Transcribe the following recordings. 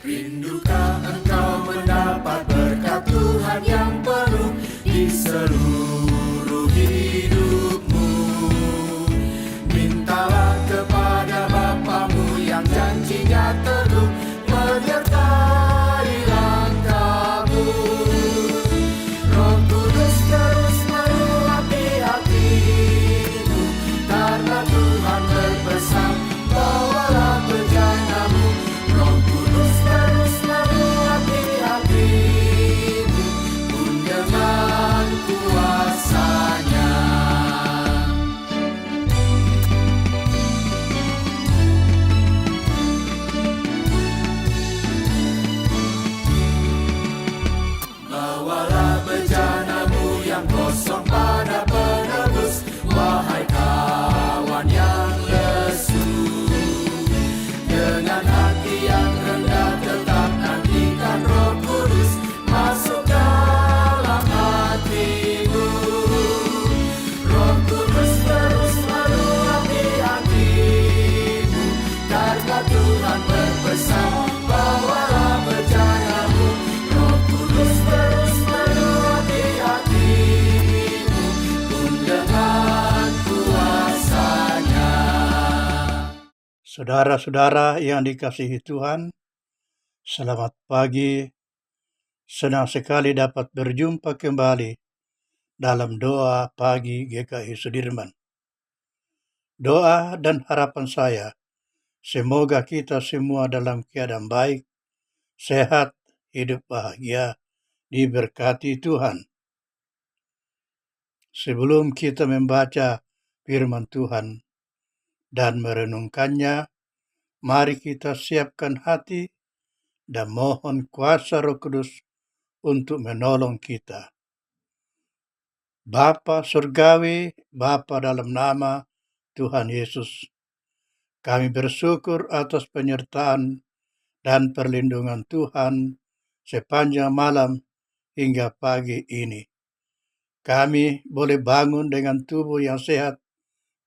Rindukah engkau mendapat berkat Tuhan yang penuh di seluruh hidupmu? Mintalah kepada Bapamu yang janjinya teguh menyertai langkahmu. Roh Kudus terus menyuapi hatimu, karena Tuhan berpesan, bawalah bejanamu. Roh Kudus terus menyuapi hatimu, pun dengan kuasanya. Bawalah bejanamu yang kosong pada penebus, wahai kawan yang lesu. Dengan hati yang rendah tetap nantikan Roh Kudus masuk dalam hatimu. Roh Kudus terus meluapi hatimu, karena Tuhan berpesan, bawalah bejanamu. Roh Kudus terus meluapi hatimu, pun dengan kuasanya. Saudara-saudara yang dikasihi Tuhan, selamat pagi. Senang sekali dapat berjumpa kembali dalam doa pagi GKI Sudirman. Doa dan harapan saya, semoga kita semua dalam keadaan baik, sehat, hidup bahagia, diberkati Tuhan. Sebelum kita membaca firman Tuhan dan merenungkannya, mari kita siapkan hati dan mohon kuasa Roh Kudus untuk menolong kita. Bapa Surgawi, Bapa dalam nama Tuhan Yesus, kami bersyukur atas penyertaan dan perlindungan Tuhan sepanjang malam hingga pagi ini. Kami boleh bangun dengan tubuh yang sehat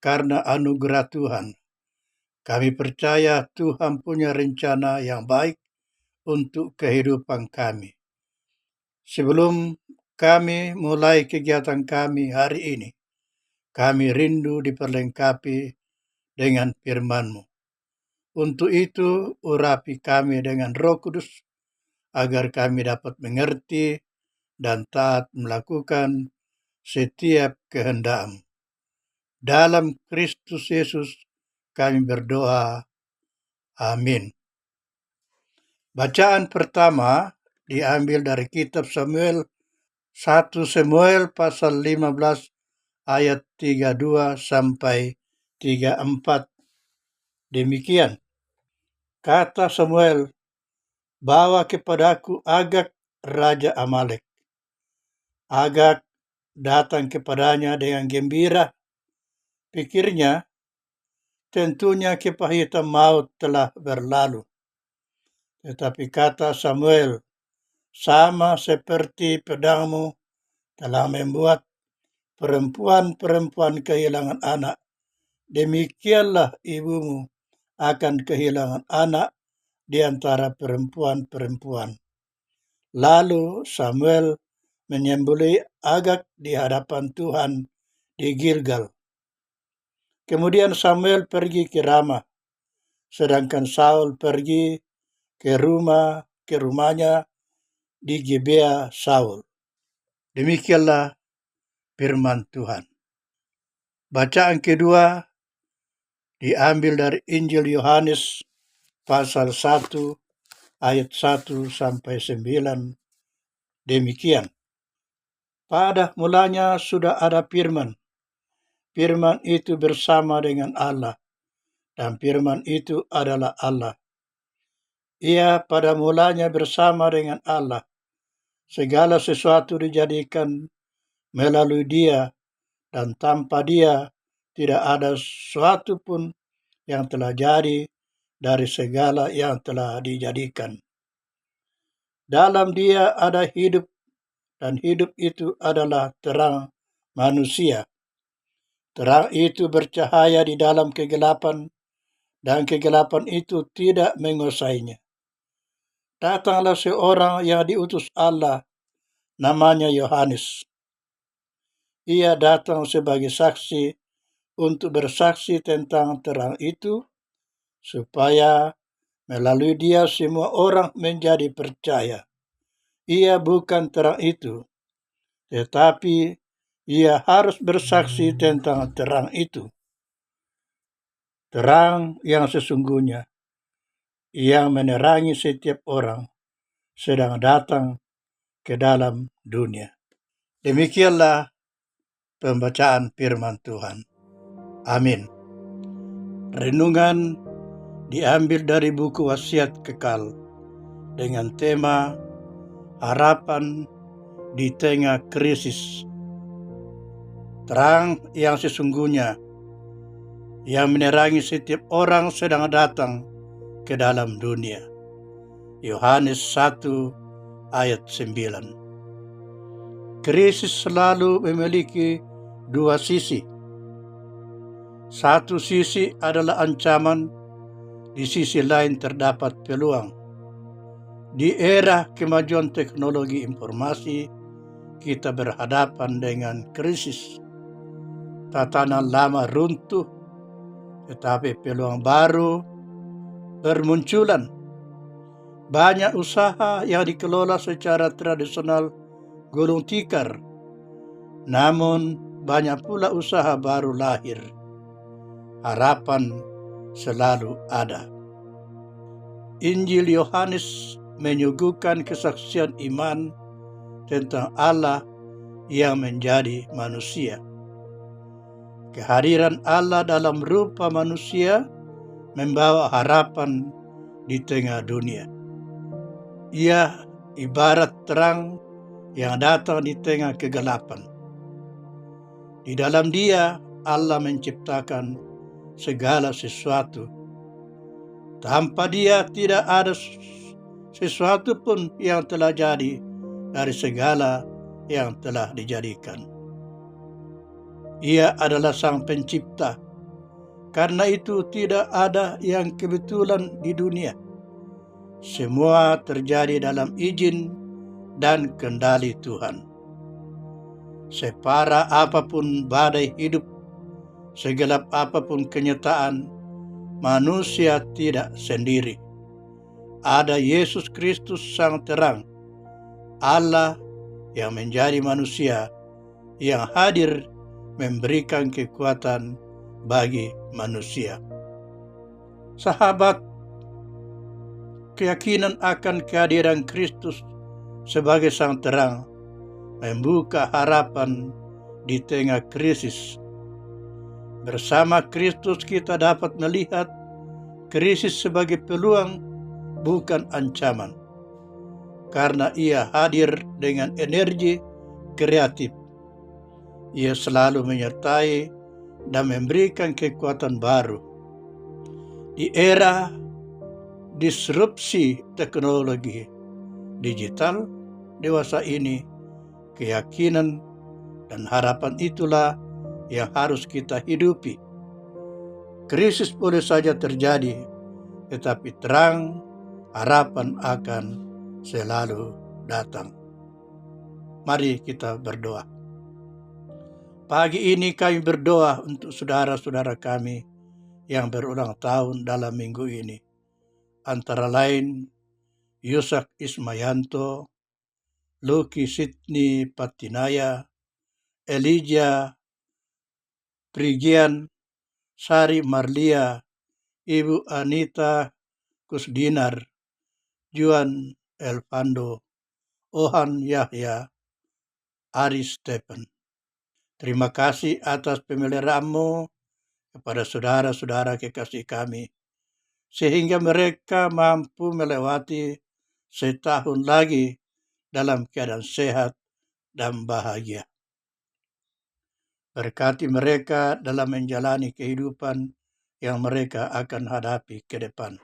karena anugerah Tuhan. Kami percaya Tuhan punya rencana yang baik untuk kehidupan kami. Sebelum kami mulai kegiatan kami hari ini, kami rindu diperlengkapi dengan firman-Mu. Untuk itu, urapi kami dengan Roh Kudus, agar kami dapat mengerti dan taat melakukan setiap kehendak-Mu. Dalam Kristus Yesus kami berdoa. Amin. Bacaan pertama diambil dari kitab 1 Samuel pasal 15 ayat 32 sampai 34. Demikian, kata Samuel, bawa kepadaku Agag raja Amalek. Agag datang kepadanya dengan gembira. Pikirnya, tentunya kepahitan maut telah berlalu. Tetapi kata Samuel, sama seperti pedangmu telah membuat perempuan-perempuan kehilangan anak, demikianlah ibumu akan kehilangan anak di antara perempuan-perempuan. Lalu Samuel menyembelih Agag di hadapan Tuhan di Gilgal. Kemudian Samuel pergi ke Ramah, sedangkan Saul pergi ke rumahnya di Gibea Saul. Demikianlah firman Tuhan. Bacaan kedua diambil dari Injil Yohanes pasal 1 ayat 1 sampai 9. Demikian, Pada mulanya sudah ada firman. Firman itu bersama dengan Allah, dan firman itu adalah Allah. Ia pada mulanya bersama dengan Allah. Segala sesuatu dijadikan melalui Dia, dan tanpa Dia tidak ada sesuatu pun yang telah jadi dari segala yang telah dijadikan. Dalam Dia ada hidup, dan hidup itu adalah terang manusia. Terang itu bercahaya di dalam kegelapan, dan kegelapan itu tidak menguasainya. Datanglah seorang yang diutus Allah, namanya Yohanes. Ia datang sebagai saksi untuk bersaksi tentang terang itu, supaya melalui Dia semua orang menjadi percaya. Ia bukan terang itu, tetapi ia harus bersaksi tentang terang itu. Terang yang sesungguhnya, yang menerangi setiap orang, sedang datang ke dalam dunia. Demikianlah pembacaan firman Tuhan. Amin. Renungan diambil dari buku Wasiat Kekal dengan tema Harapan di Tengah Krisis. Terang yang sesungguhnya, yang menerangi setiap orang, sedang datang ke dalam dunia. Yohanes 1 ayat 9. Krisis selalu memiliki dua sisi. Satu sisi adalah ancaman, di sisi lain terdapat peluang. Di era kemajuan teknologi informasi, kita berhadapan dengan krisis. Tatanan lama runtuh, tetapi peluang baru bermunculan. Banyak usaha yang dikelola secara tradisional gulung tikar, namun banyak pula usaha baru lahir. Harapan selalu ada. Injil Yohanes menyuguhkan kesaksian iman tentang Allah yang menjadi manusia. Kehadiran Allah dalam rupa manusia membawa harapan di tengah dunia. Ia ibarat terang yang datang di tengah kegelapan. Di dalam Dia, Allah menciptakan segala sesuatu. Tanpa Dia tidak ada sesuatu pun yang telah jadi dari segala yang telah dijadikan. Ia adalah Sang Pencipta. Karena itu tidak ada yang kebetulan di dunia. Semua terjadi dalam izin dan kendali Tuhan. Separah apapun badai hidup, segelap apapun kenyataan, manusia tidak sendiri. Ada Yesus Kristus Sang Terang, Allah yang menjadi manusia, yang hadir memberikan kekuatan bagi manusia. Sahabat, keyakinan akan kehadiran Kristus sebagai Sang Terang membuka harapan di tengah krisis. Bersama Kristus kita dapat melihat krisis sebagai peluang, bukan ancaman, karena Ia hadir dengan energi kreatif. Ia selalu menyertai dan memberikan kekuatan baru. Di era disrupsi teknologi digital dewasa ini, keyakinan dan harapan itulah yang harus kita hidupi. Krisis boleh saja terjadi, tetapi terang harapan akan selalu datang. Mari kita berdoa. Pagi ini kami berdoa untuk saudara-saudara kami yang berulang tahun dalam minggu ini. Antara lain Yusak Ismayanto, Luki Sidney Patinaya, Elijah Prigian, Sari Marlia, Ibu Anita Kusdinar, Juan Elvando, Ohan Yahya, Ari Stephen. Terima kasih atas pemeliharaanmu kepada saudara-saudara kekasih kami, sehingga mereka mampu melewati setahun lagi dalam keadaan sehat dan bahagia. Berkati mereka dalam menjalani kehidupan yang mereka akan hadapi ke depan.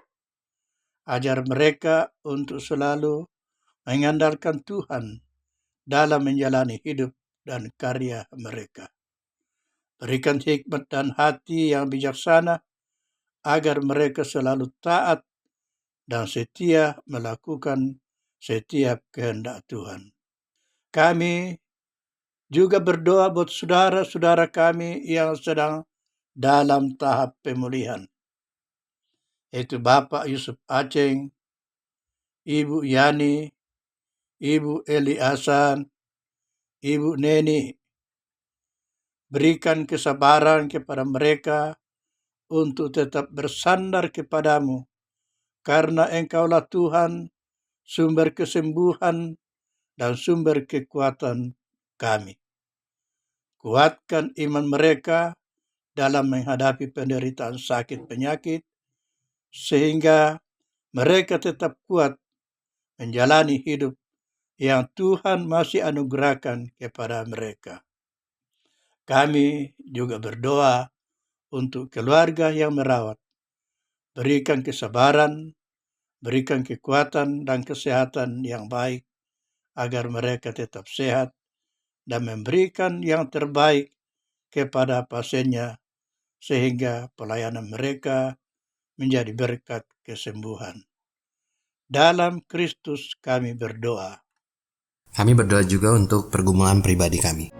Ajar mereka untuk selalu mengandalkan Tuhan dalam menjalani hidup dan karya mereka. Berikan hikmat dan hati yang bijaksana agar mereka selalu taat dan setia melakukan setiap kehendak Tuhan. Kami juga berdoa buat saudara-saudara kami yang sedang dalam tahap pemulihan, yaitu Bapak Yusuf Aceng, Ibu Yani, Ibu Eli Hasan, Ibu Neni. Berikan kesabaran kepada mereka untuk tetap bersandar kepadamu, karena Engkaulah Tuhan, sumber kesembuhan dan sumber kekuatan kami. Kuatkan iman mereka dalam menghadapi penderitaan sakit penyakit, sehingga mereka tetap kuat menjalani hidup yang Tuhan masih anugerahkan kepada mereka. Kami juga berdoa untuk keluarga yang merawat. Berikan kesabaran, berikan kekuatan dan kesehatan yang baik agar mereka tetap sehat dan memberikan yang terbaik kepada pasiennya, sehingga pelayanan mereka menjadi berkat kesembuhan. Dalam Kristus kami berdoa. Kami berdoa juga untuk pergumulan pribadi kami.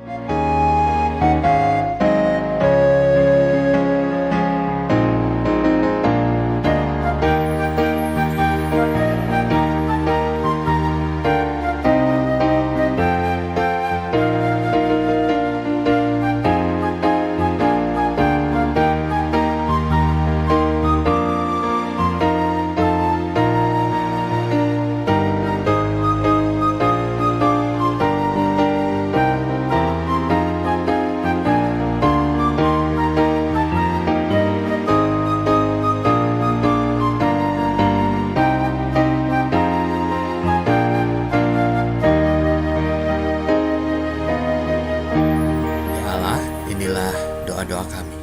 Doa kami.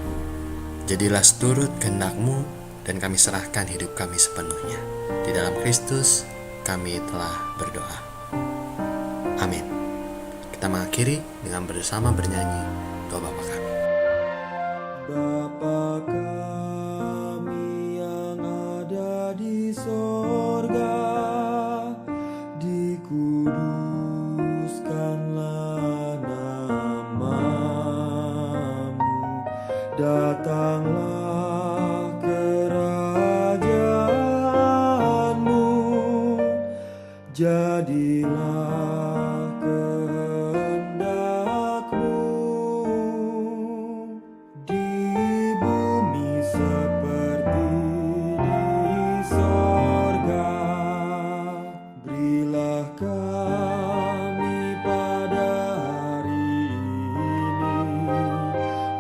Jadilah seturut kehendak-Mu dan kami serahkan hidup kami sepenuhnya. Di dalam Kristus kami telah berdoa. Amin. Kita mengakhiri dengan bersama bernyanyi doa Bapa kami. Bapa kami yang ada di sorga, dikuduskanlah nama-Mu, datanglah kerajaan-Mu, jadilah kehendak-Mu di bumi seperti di sorga. Berilah kami pada hari ini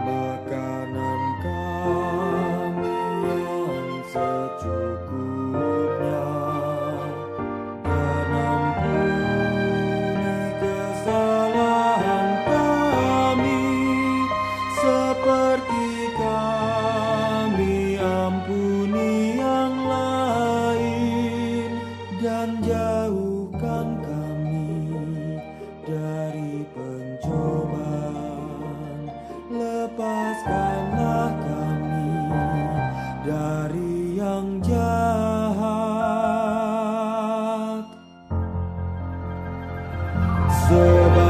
makanan kami yang secukupnya, dan ampuni kesalahan kami seperti kami ampuni yang lain, dan jauhkan kami dari pencobaan, lepaskanlah kami dari yang jahat. Sebab